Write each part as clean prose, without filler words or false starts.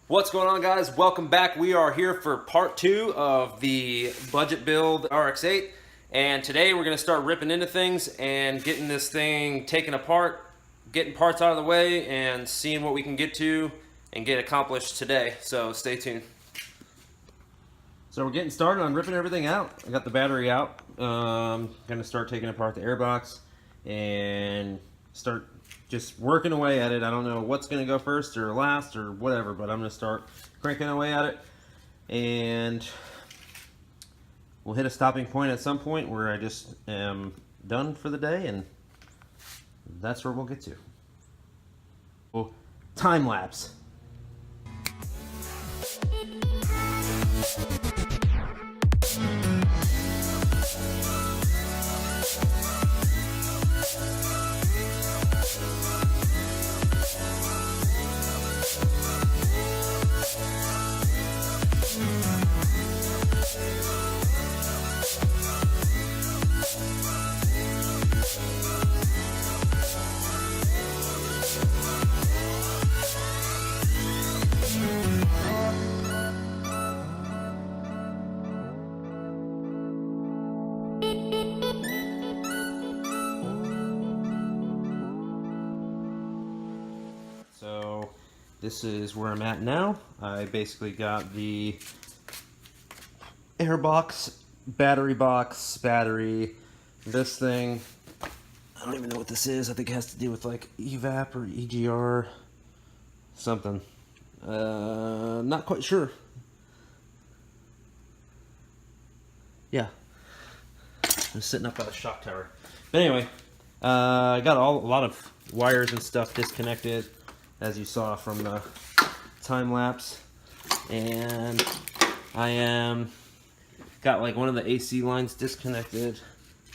What's going on, guys? Welcome back. We are here for part 2 of the budget build RX-8, and today we're going to start ripping into things and getting this thing taken apart, getting parts out of the way, and seeing what we can get to and get accomplished today. So stay tuned. So we're getting started on ripping everything out. I got the battery out. Going to start taking apart the airbox and start just working away at it. I don't know what's going to go first or last or whatever, but I'm going to start cranking away at it, and we'll hit a stopping point at some point where I just am done for the day, and that's where we'll get to. Well, time lapse. So this is where I'm at now. I basically got the airbox, battery, this thing. I don't even know what this is. I think it has to do with like evap or EGR, something. Not quite sure. Yeah, I'm sitting up by the shock tower. But anyway, I got a lot of wires and stuff disconnected, as you saw from the time lapse, and I got like one of the AC lines disconnected,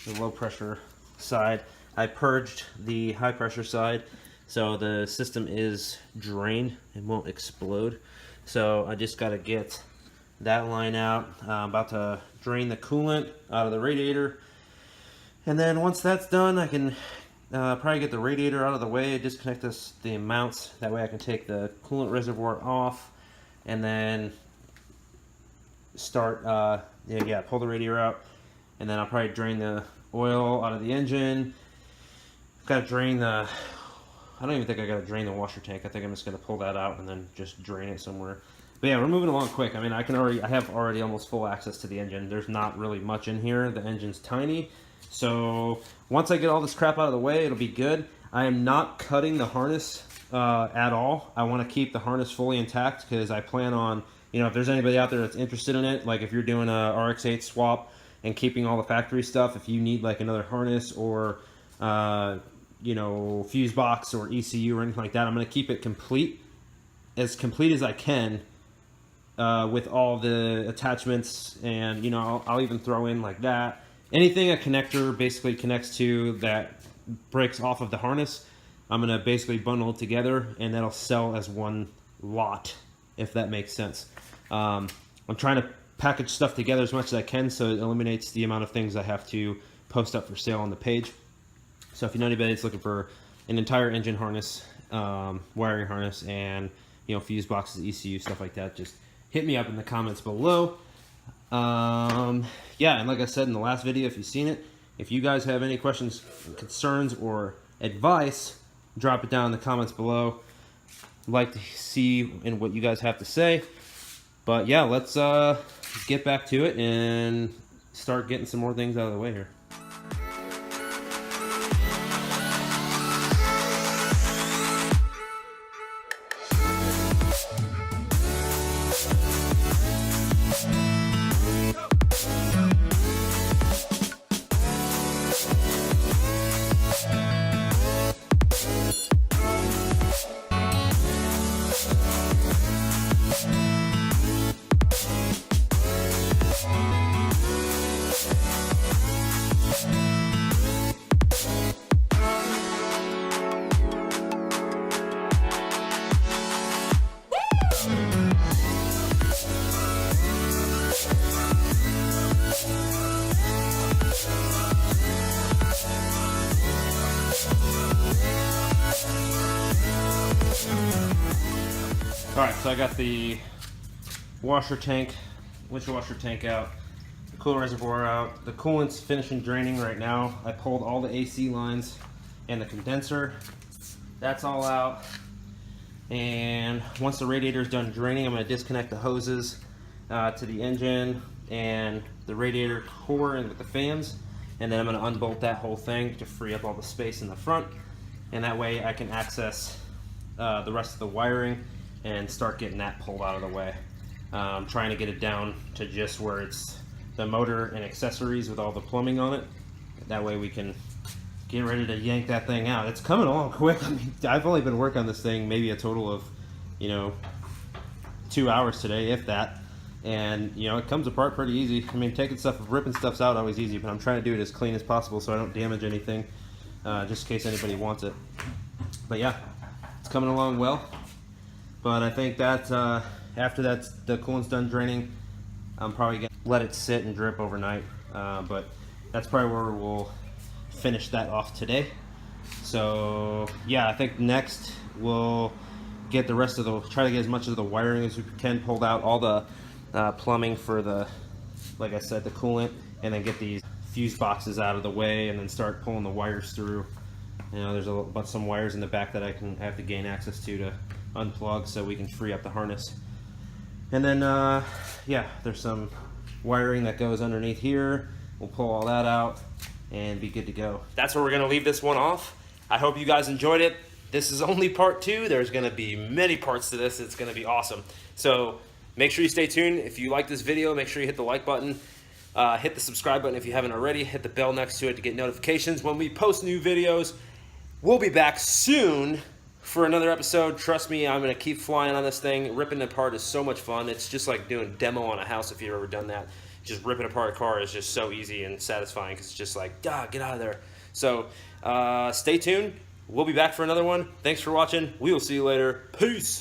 the low pressure side. I purged the high pressure side, so the system is drained and won't explode. So I just got to get that line out. I'm about to drain the coolant out of the radiator, and then once that's done, I can probably get the radiator out of the way, disconnect the mounts. That way I can take the coolant reservoir off, and then start, pull the radiator out, and then I'll probably drain the oil out of the engine. Got to drain the, I don't even think I got to drain the washer tank. I think I'm just going to pull that out and then just drain it somewhere. But yeah, we're moving along quick. I mean, I have already almost full access to the engine. There's not really much in here. The engine's tiny. So once I get all this crap out of the way, it'll be good. I am not cutting the harness at all. I want to keep the harness fully intact because I plan on, if there's anybody out there that's interested in it, like if you're doing a RX-8 swap and keeping all the factory stuff, if you need like another harness or, fuse box or ECU or anything like that, I'm going to keep it complete as I can with all the attachments, and, I'll even throw in like that. Anything a connector basically connects to that breaks off of the harness, I'm going to basically bundle it together, and that'll sell as one lot, if that makes sense. I'm trying to package stuff together as much as I can so it eliminates the amount of things I have to post up for sale on the page. So if you know anybody that's looking for an entire engine harness, wiring harness, and fuse boxes, ECU, stuff like that, just hit me up in the comments below. Yeah, and like I said in the last video, if you've seen it, if you guys have any questions, concerns, or advice, drop it down in the comments below. I'd like to see what you guys have to say. But yeah, let's get back to it and start getting some more things out of the way here. Alright, so I got the washer tank, windshield washer tank out, the coolant reservoir out. The coolant's finishing draining right now. I pulled all the AC lines and the condenser. That's all out. And once the radiator is done draining, I'm going to disconnect the hoses to the engine and the radiator core and with the fans. And then I'm going to unbolt that whole thing to free up all the space in the front. And that way I can access the rest of the wiring and start getting that pulled out of the way. I'm trying to get it down to just where it's the motor and accessories with all the plumbing on it. That way we can get ready to yank that thing out. It's coming along quick. I mean, I've only been working on this thing maybe a total of, 2 hours today, if that. And, it comes apart pretty easy. I mean, ripping stuff's out always easy, but I'm trying to do it as clean as possible so I don't damage anything, just in case anybody wants it. But yeah, it's coming along well. But I think that after the coolant's done draining, I'm probably going to let it sit and drip overnight. But that's probably where we'll finish that off today. So yeah, I think next we'll get the rest of try to get as much of the wiring as we can pulled out, all the plumbing for like I said, the coolant, and then get these fuse boxes out of the way and then start pulling the wires through. There's some wires in the back that I have to gain access to unplug so we can free up the harness. And then yeah, there's some wiring that goes underneath here. We'll pull all that out and be good to go. That's where we're gonna leave this one off. I hope you guys enjoyed it. This is only part 2. There's gonna be many parts to this. It's gonna be awesome. So make sure you stay tuned. If you like this video, make sure you hit the like button. Hit the subscribe button if you haven't already. Hit the bell next to it to get notifications when we post new videos. We'll be back soon for another episode. Trust me, I'm gonna keep flying on this thing. Ripping it apart is so much fun. It's just like doing demo on a house if you've ever done that. Just ripping apart a car is just so easy and satisfying because it's just like, get out of there. So stay tuned. We'll be back for another one. Thanks for watching. We will see you later. Peace.